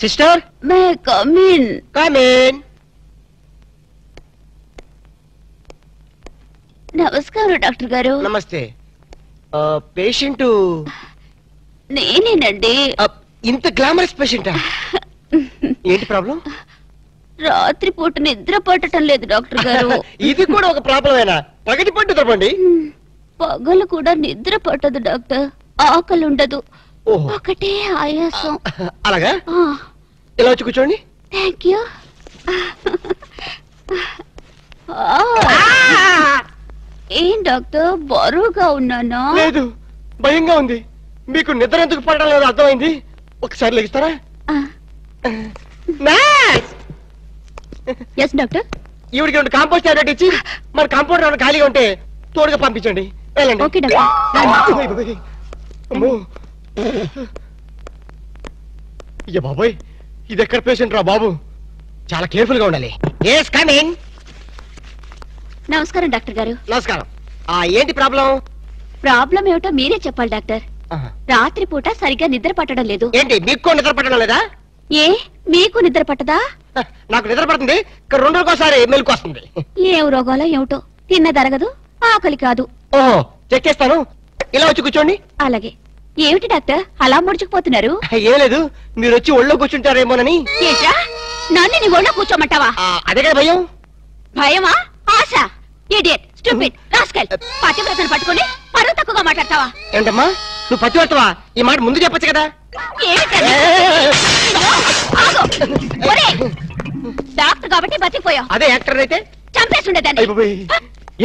Sister may come in. నమస్కారం doctor గారు. నమస్తే. పేషెంట్ నేనేనండి. ఇంత గ్లామరస్ పేషెంటా? ఏంటి ప్రాబ్లం? రాత్రిపూట నిద్ర పట్టడం లేదు డాక్టర్ గారు. ఇది కూడా ఒక ప్రాబ్లమేనా? పగటి పట్టు తప్పండి. పగలు కూడా నిద్ర పట్టదు డాక్టర్. ఆకలి ఉండదు, ఒకటే ఆయాసం. అలాగా? ఇలా వచ్చి కూర్చోండి. Thank you. ఏం డాక్టర్ బరువుగా ఉన్నానా? లేదు, భయంగా ఉంది. మీకు నిద్ర ఎందుకు పడడం లేదు అర్థమైంది. ఒకసారి లెగిస్తారా? Yes doctor. ఈవిడికి రెండు కాంపోస్ట్ టాబ్లెట్ ఇచ్చి మరి కాంపౌండర్ ఏమైనా ఖాళీగా ఉంటే తోడుగా పంపించండి. వెళ్ళండి. Okay doctor. అయ్యా బాబోయ్, ఇది ఎక్కడ పేషెంట్ రా బాబు? చాలా కేర్ఫుల్ గా ఉండాలి. నమస్కారం డాక్టర్ గారు. నమస్కారం. ఏంటి ప్రాబ్లం? ప్రాబ్లం ఏమిటో మీరే చెప్పాలి డాక్టర్. రాత్రిపూట సరిగ్గా నిద్ర పట్టడం లేదు. ఏంటి మీకు నిద్ర పట్టడం లేదా? ఏ మీకు నిద్ర పట్టదా? నాకు నిద్ర పడుతుంది, రెండు రోజుకోసారి మెలకు వస్తుంది. ఏం రోగాలో ఏమిటో, తిన్న తరగదు, ఆకలి కాదు. ఓహో, చెక్ చేస్తాను. ఇలా వచ్చి కూర్చోండి. అలాగే. ఏమిటి డాక్టర్ అలా ముడుచుకుపోతున్నారు? ఏం లేదు, మీరు వచ్చి ఒళ్ళో కూర్చుంటారేమోనని. ఏంట్రా, నన్ను నీ ఒళ్ళో కూర్చోమంటావా? అదే కదా భయం. భయమా? ఆశ? Idiot, stupid, rascal. పతివ్రతను పట్టుకొని పరువు తక్కువగా మాట్లాడతావా? ఏంటమ్మా, నువ్వు పతివ్రతవా? ఈ మాట ముందు చెప్పొచ్చు కదా. డాక్టర్ కాబట్టి బతికిపోయావు. అదే యాక్టర్ అయితే చంపేస్తుండేదాన్ని.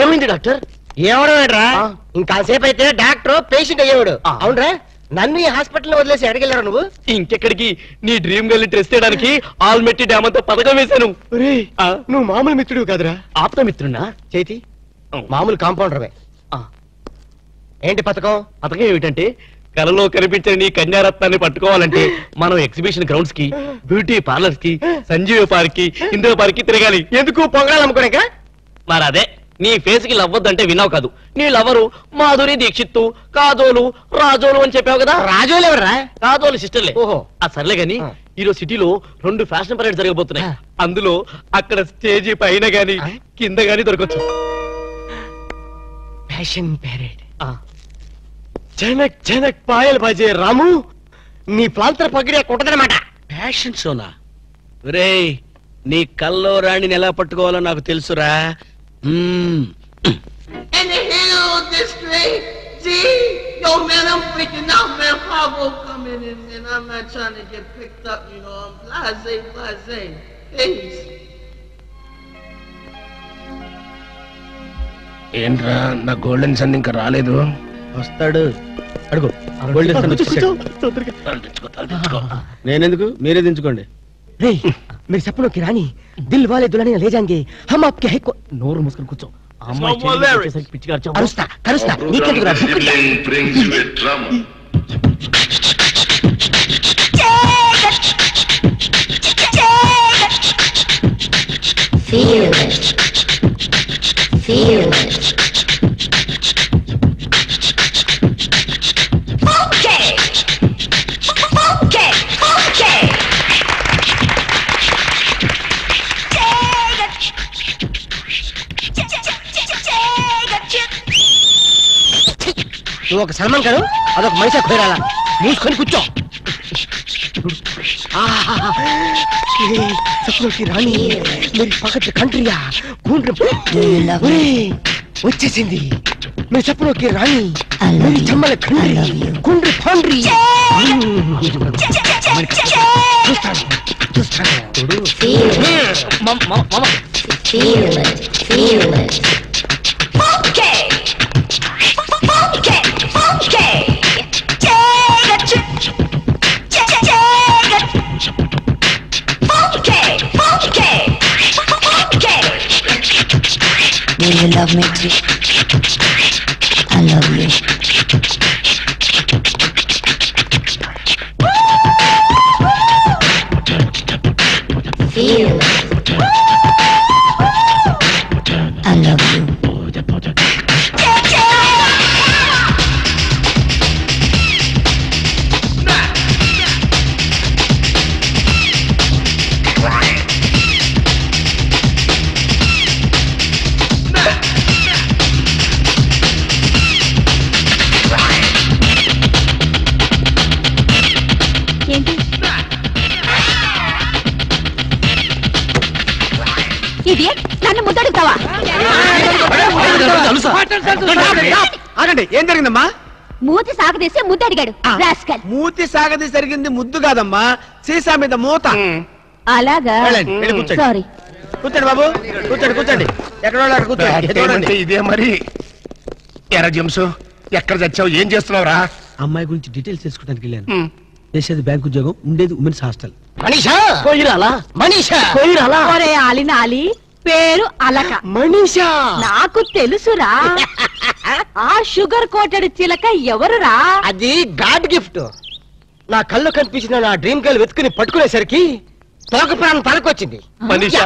ఏమైంది డాక్టర్? ఏమడరా, ఇంకాసేపు అయితే డాక్టర్ పేషెంట్ అయ్యేవాడు. అవునరా, నన్ను ఈ హాస్పిటల్ వదిలేసి ఎడగెళ్ళారు నువ్వు? ఇంకెక్కడికి, నీ డ్రీమ్ గర్ల్ టెస్ట్ చేయడానికి ఆల్మెట్టి డ్యామ్ అంతా పథకం వేశాను. నువ్వు మామూలు మిత్రుడు కాదురా. ఆప్త మిత్రున్నా? చేతి మామూలు కాంపౌండర్వే. ఏంటి పథకం? పథకం ఏమిటంటే, కలలో కనిపించిన నీ కన్యారత్నాన్ని పట్టుకోవాలంటే మనం ఎగ్జిబిషన్ గ్రౌండ్స్ కి, బ్యూటీ పార్లర్స్ కి, సంజీవ పార్క్ కి, ఇందిరా పార్క్ కి తిరగాలి. ఎందుకు? పొంగడాలనుకోలేక? మరి అదే, నీ ఫేస్ కి లవ్వద్దంటే విన్నావు కాదు. నీ లవరు మాధురి దీక్షిత్తు, కాజోలు, రాజోలు అని చెప్పావు కదా. రాజోలు ఎవరా? కాజోలు సిస్టర్లే. ఓహో, సర్లే గాని ఈరోజు సిటీలో 2 ఫ్యాషన్ పరేడ్ జరగబోతున్నాయి. అందులో అక్కడ స్టేజీ పైన గాని కింద గాని దొరకచ్చు. Fashion parade. జనక్ జనక్ పాయల్ బాజే రాము, నీ ప్రాంతర పగిడే కొట్టదనమాట. ఫ్యాషన్ షోనా? రేయ్, నీ కల్లో రాణిని ఎలా పట్టుకోవాలో నాకు తెలుసురా. Yo, man, I'm freaking out, man. Pablo coming in, man. I'm not trying to get picked up, you know. I'm blase. Peace. ఏంట్రా, నా గోల్డెన్ సన్ ఇంకా రాలేదు? వస్తాడు, అడుగు. నేనెందుకు, మీరే దించుకోండి. మీరు సపనోं की रानी, दिल वाले दुल्हनिया ले जाएंगे हम आपके है को. నోరు మూసుకొని కూర్చో. కరుస్తా కరుస్తా, నీకెందుకు రా? నువ్వు ఒక సల్మాన్ ఖాన్, అదొక మైసా ఖోరాలా. మూసుకొని కూర్చో. సపనోं की रानी, मेरी पकड़ कंट्रिया వచ్చేసింది. मेरे सपनों की रानी, मेरी Chambal Khandri कुंड्री फांड्री. Do you love me too? I love you. Feel it. I love you. ఆగండి, ఏం జరిగిందమ్మా? మూతి సాగదీసి ముద్దు అడిగాడు రాస్కల్. మూతి సాగది జరిగింది ముద్దు కాదమ్మా, సీసా మీద మూత. అలాగా వెళ్ళండి, వెళ్ళి కూర్చోండి. సారీ. కూర్చోండి బాబు, కూర్చోండి కూర్చోండి. ఎక్కడ వాళ్ళు అక్కడ కూర్చోండి. చూడండి. ఇదే మరి ఎరా జంసు, ఎక్కడ చచ్చావు, ఏం చేస్తున్నావురా? అమ్మాయి గురించి డీటెయిల్స్ తెలుసుకోవడానికి వెళ్ళాను. చేసేది బ్యాంక్ ఉద్యోగం, ఉండేది ఉమెన్స్ హాస్టల్. మనీషా కోయిరాలా మనీషా కోయిరాలా ఒరే ఆలినాలి, పేరు అలక. మనీషా నాకు తెలుసురా. ఆ షుగర్ కోటెడ్ చిలక ఎవరురా? అది గాడ్ గిఫ్ట్. నా కళ్ళు కనిపించిన నా డ్రీమ్ గర్ల్ వెతుకుని పట్టుకునేసరికి తోక ప్రాణం తలకొచ్చింది. మనీషా,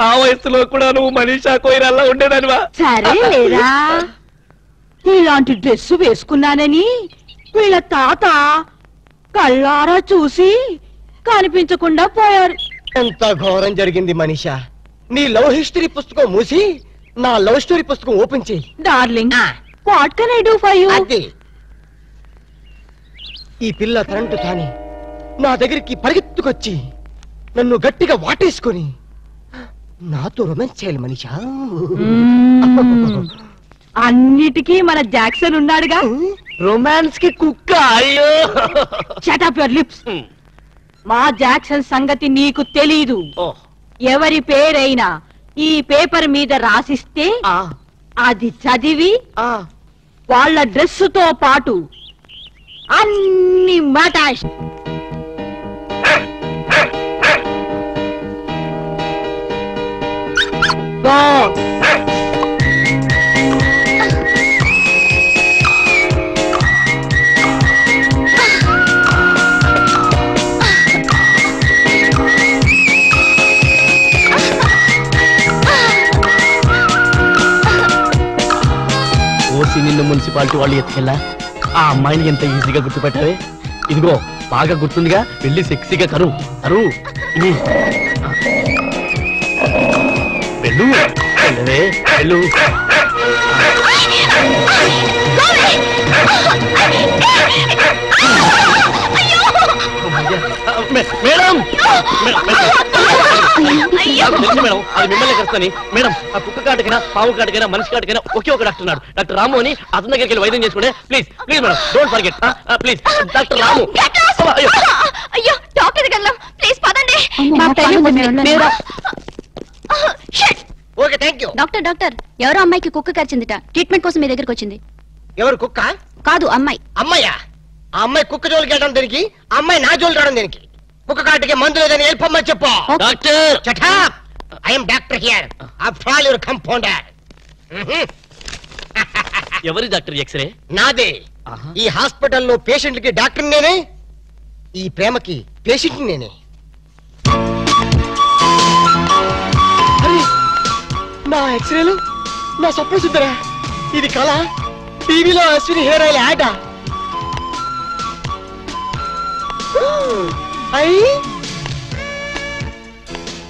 ఆ వయసులో కూడా నువ్వు మనీషా కోయిరాలా ఉండేదానివా? సరే లేరా, ఇలాంటి డ్రెస్ వేసుకున్నానని వీళ్ళ తాత కళ్ళారా చూసి కనిపించకుండా పోయారు. ఎంత ఘోరం జరిగింది మనీషా. నీ లవ్ హిస్టరీ పుస్తకం మూసి నా లవ్ స్టోరీ పుస్తకం ఓపెన్ చేయి. Darling, what can I do for you? అది ఈ పిల్ల తనంటు తాని నా దగ్గరికి పరిగెత్తుకొచ్చి నన్ను గట్టిగా వాటేసుకొని నాతో రొమాన్స్ చేయాలి మనీషా. అన్నిటికీ మన జాక్సన్ ఉన్నాడుగా. రొమాన్స్ కి కుక్క. అయ్యో, షట్ అప్ యువర్ లిప్స్. మా జాక్సన్ సంగతి నీకు తెలీదు. ఎవరి పేరైనా ఈ పేపర్ మీద రాసిస్తే అది చదివి వాళ్ళ డ్రెస్సుతో పాటు అన్ని మటాష్. ఓసి నిన్ను మున్సిపాలిటీ వాళ్ళు ఎత్తుకెళ్ళా ఆ అమ్మాయిని ఎంత ఈజీగా గుర్తుపెట్టావే. ఇదిగో బాగా గుర్తుందిగా, వెళ్ళి సెక్సీగా కరు కరు. వెళ్ళు వెళ్ళవే వెళ్ళు. మేడం మేడం, అది మిమ్మల్ని కలుస్తాని. మేడం, ఆ కుక్క కాటుకైనా పావు కాటుకైనా మనిషి కాటుకైనా ఒకే ఒక డాక్టర్ ఉన్నాడు, డాక్టర్ రాము అని. అతని దగ్గరికి వెళ్ళి వైద్యం చేసుకుంటే please please madam, don't forget please. Doctor Ramu. అయ్యో డాక్టర్ దగ్గర ప్లీజ్ పదండి. Okay, thank you. Doctor doctor, ఎవరో అమ్మాయికి కుక్క కరిచిందిట, ట్రీట్మెంట్ కోసం మీ దగ్గరికి వచ్చింది. ఎవరు కుక్క? కాదు అమ్మాయి. అమ్మాయ్యా? ఆ అమ్మాయి కుక్క జోలికి వెళ్ళడం దేనికి? ఆ అమ్మాయి నా జోలికి రావడం దేనికి? కుక్క కాటికి మందు లేదని వెళ్ళిపోమ్మని చెప్పు. Doctor, Shut up! I am doctor here. After all, you're compounder. ఎవరి డాక్టర్? ఎక్స్రే నాదే. ఈ హాస్పిటల్లో పేషెంట్లకి డాక్టర్ నేనే, ఈ ప్రేమకి పేషెంట్ నేనే. అరే, నా ఎక్స్రేలు నా స్వప్న సుందరా. ఇది కళ? టీవీలో అశ్విని హెయిర్ ఆయిల్ యాడా? అయ్యి,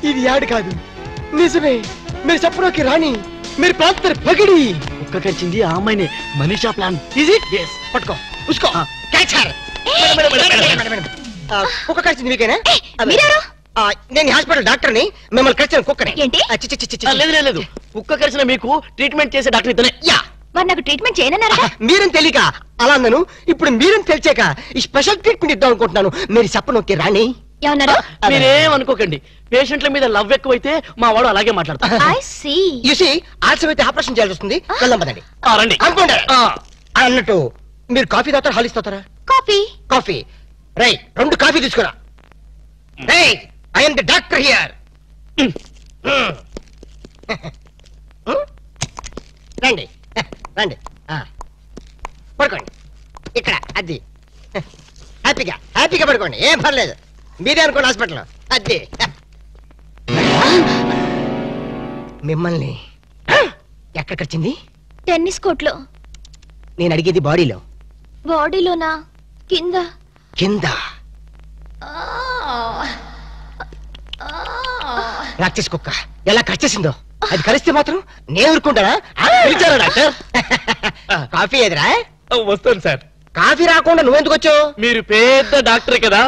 ఇది యాడ్ కాదు, నిజమే. మీరు చెప్పడానికి రాణి, మీరు ప్రాంతర పగిడి. కుక్క కరిచింది ఆ అమ్మాయిని. మనీషా ప్లాన్. ఈజీ. పట్టుకో, ఉసుకో, క్యాచ్ హర్. కుక్క కరిచింది మీకేనా? నేను హాస్పిటల్ డాక్టర్ని, మిమ్మల్ని కరిచిన కుక్కనే. ఏంటి? లేదు లేదు లేదు, కుక్క కరిచిన మీకు ట్రీట్మెంట్ చేసే డాక్టర్ ఇతనే. యా, మరి నాకు ట్రీట్మెంట్ చేయనన్నారా? మీరేం తెలియక అలా అన్నాను. ఇప్పుడు మీరేం తెలిసాక ఈ స్పెషల్ ట్రీట్మెంట్ ఇద్దాం అనుకుంటున్నాను. మీరు చెప్పనొక్కే రాణి. ఏమన్నారు? మీరేం అనుకోకండి, పేషెంట్ల మీద లవ్ ఎక్కువైతే మా వాడు అలాగే మాట్లాడతారు. I see. యూసి ఆలస్యం అయితే ఆపరేషన్ చేయాల్సి వస్తుంది. వెళ్దాం పదండి. రండి. అనుకోండి. అన్నట్టు మీరు కాఫీ తాగుతారా, హాలిస్ తాగుతారా? కాఫీ. కాఫీ. రై, 2 కాఫీ తీసుకురా. Rai, I am the doctor here. రండి రండి, పడుకోండి ఇక్కడ. అది హ్యాపీగా హ్యాపీగా పడుకోండి, ఏం పర్లేదు. మీరే అనుకోండి హాస్పిటల్. అది మిమ్మల్ని ఎక్కడికి వచ్చింది? టెన్నిస్ కోర్ట్లో. నేను అడిగేది బాడీలో. బాడీలోనా? కింద. కింద రాక్షసి కుక్క ఎలా కరిచేసిందో. అది కరిస్తే మాత్రం నేను ఊరుకుంటానా? పిలిచారా డాక్టర్? కాఫీ ఎదురా? వస్తాను సార్. కాఫీ రాకుండా నువ్వెందుకు వచ్చావు? మీరు పెద్ద డాక్టర్ కదా,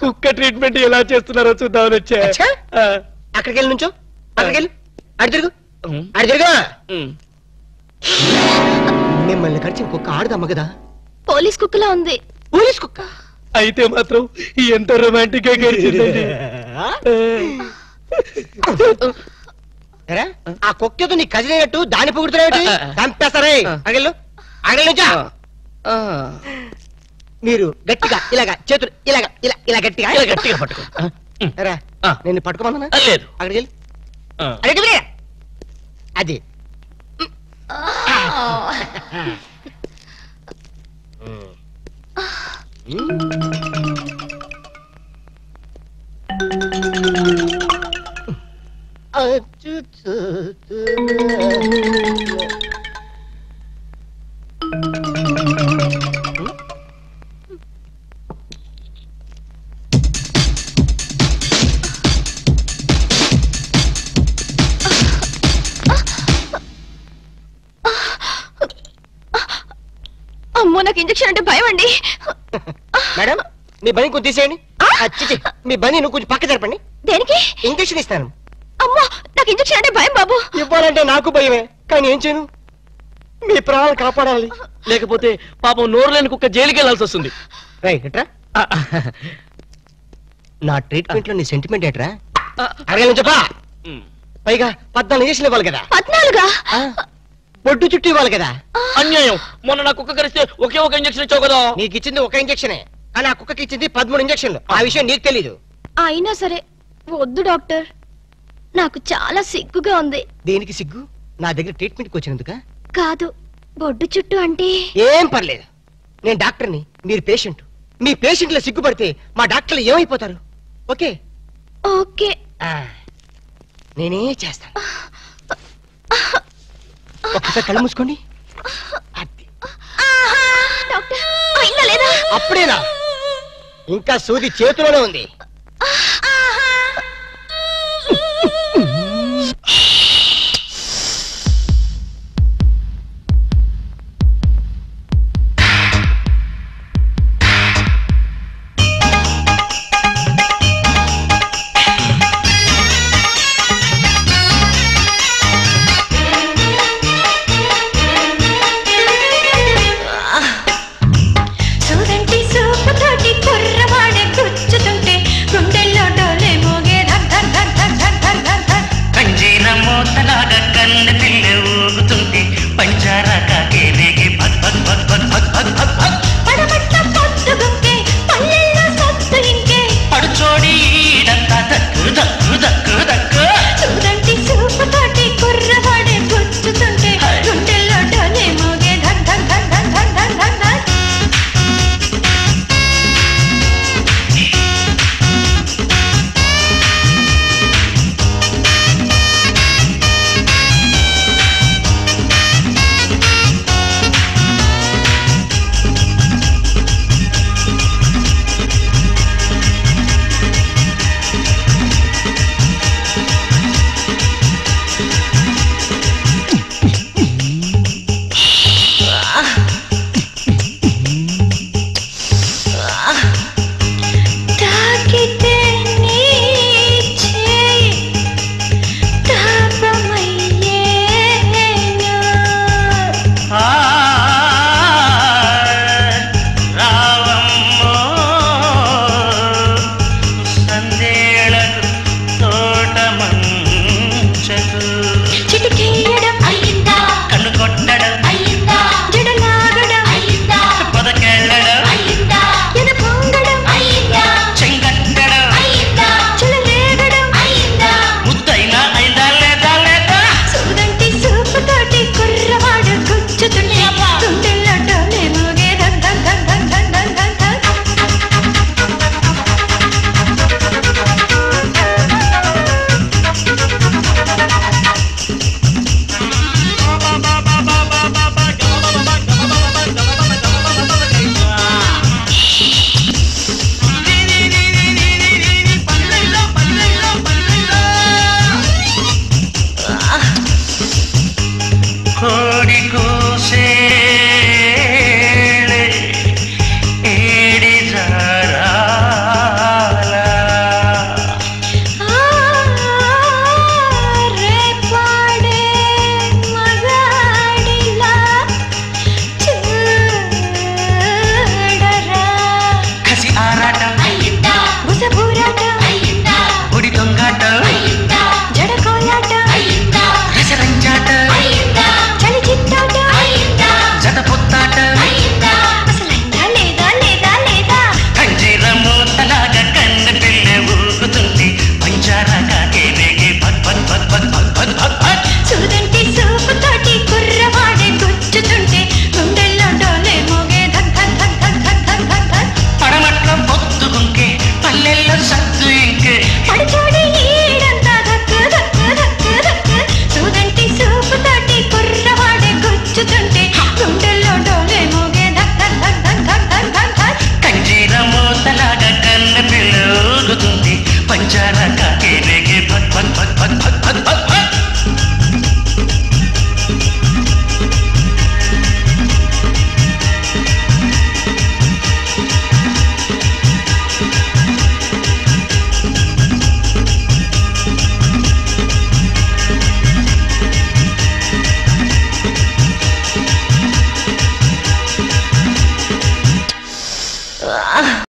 కుక్క ట్రీట్మెంట్ ఎలా చేస్తున్నారో చూద్దామని వచ్చా. అచ్చా? అక్కడికి వెళ్ళి నుంచో, అక్కడికి వెళ్ళి అడి తిరుగు, అడి తిరుగు. మిమ్మల్ని కరిచిన కుక్క ఆడదమ్మ కదా? పోలీస్ కుక్కలా ఉంది. పోలీస్ కుక్క అయితే మాత్రం ఎంత రొమాంటిక్ గా గడిచిందండి. ఆ కుక్కతో నీ కజినట్టు దాన్ని పొగుడుతున్నావు. చంపేస్తారే. అగలు అగలుంచా. మీరు గట్టిగా ఇలాగా చేతులు ఇలాగా ఇలా గట్టిగా గట్టిగా పట్టుకో. నేను పట్టుకోమన్నా లేదు. అక్కడికి వెళ్ళి అక్కడికి అది అమ్మో, నాకు ఇంజెక్షన్ అంటే భయం అండి. మేడం మీ బని కొంచెం తీసేయండి. మీ బని నువ్వు కొంచెం పక్క జరపండి. దేనికి? ఇంజక్షన్ ఇస్తాను. అమ్మో, నాకు ఇంజెక్షన్ అంటే భయం బాబు. ఇవ్వాలంటే నాకు భయమే, కానీ ఏం చేయను? మీ ప్రాణాలు కాపాడాలి. లేకపోతే పాపం నోరు లేని కుక్క జైలుకి వెళ్లాల్సి వస్తుంది. రైట్ నా ట్రీట్మెంట్ లో నీ సెంటిమెంట్ ఏట్రా? అడగల చెప్పా. పైగా 14 ఇంజక్షన్ ఇవ్వాలి కదా. 14? బొడ్డు చుట్టూ ఇవ్వాలి కదా. అన్యాయం. మొన్న నా కుక్క కరిస్తే ఒకే ఒక ఇంజక్షన్ ఇచ్చావు కదా. నీకు ఇచ్చింది ఒక ఇంజక్షనే, కానీ ఆ కుక్కకి ఇచ్చింది 13 ఇంజక్షన్లు. ఆ విషయం నీకు తెలీదు. అయినా సరే వద్దు డాక్టర్, నాకు చాలా సిగ్గుగా ఉంది. దేనికి సిగ్గు? నా దగ్గర ట్రీట్మెంట్కి వచ్చినందుక? కాదు, బొడ్డు చుట్టూ అంటే. ఏం పర్లేదు, నేను డాక్టర్ని, మీరు పేషెంట్. మీ పేషెంట్ల సిగ్గుపడితే మా డాక్టర్లు ఏమైపోతారు? ఓకే ఓకే, నేనే చేస్తాను. ఒక్కసారి కళ్ళు మూసుకోండి. డాక్టర్ అయిందా లేదా? అప్పుడేనా? ఇంకా సూది చేతిలోనే ఉంది.